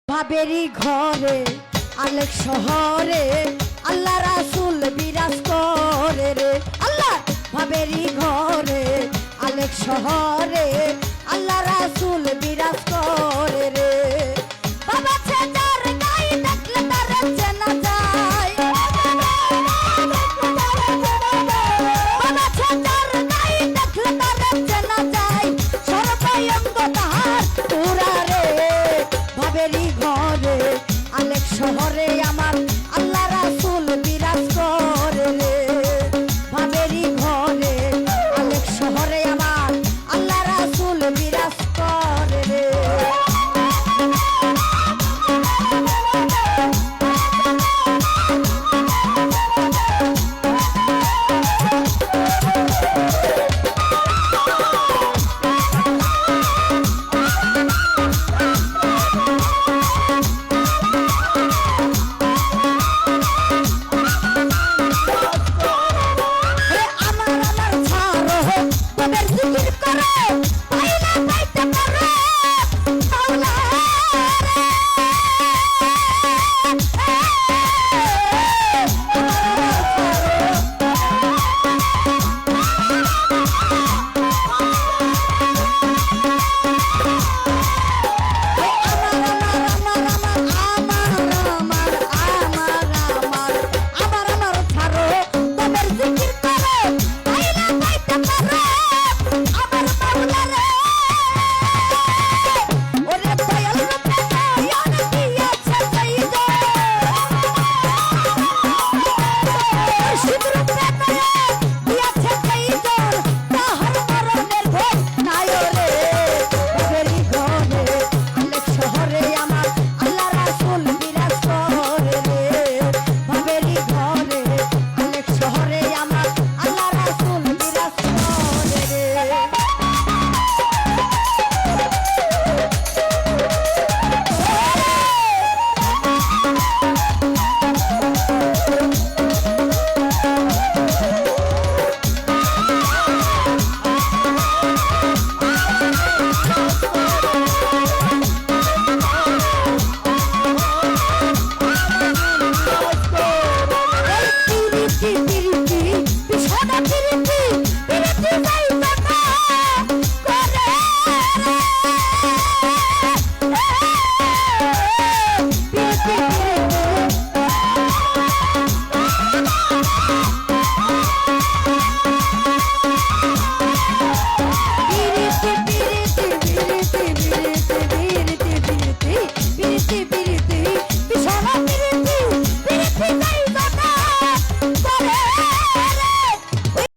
বাবেরি ঘরে আলেক শহরে আল্লাহ রাসূল বিরাজ করে রে আল্লাহ বাবেরি ঘরে আলেক শহরে আল্লাহ রাসূল বিরাজ করে রে বাবা ছেদার গাই দেখলে তার চেনা যায় বাবা ছেদার গাই দেখলে তার চেনা যায় সর্বাঙ্গ তাহার পুরা রে বাবেরি ঘরে আলেক শহরে আমার আল্লাহ রাসূল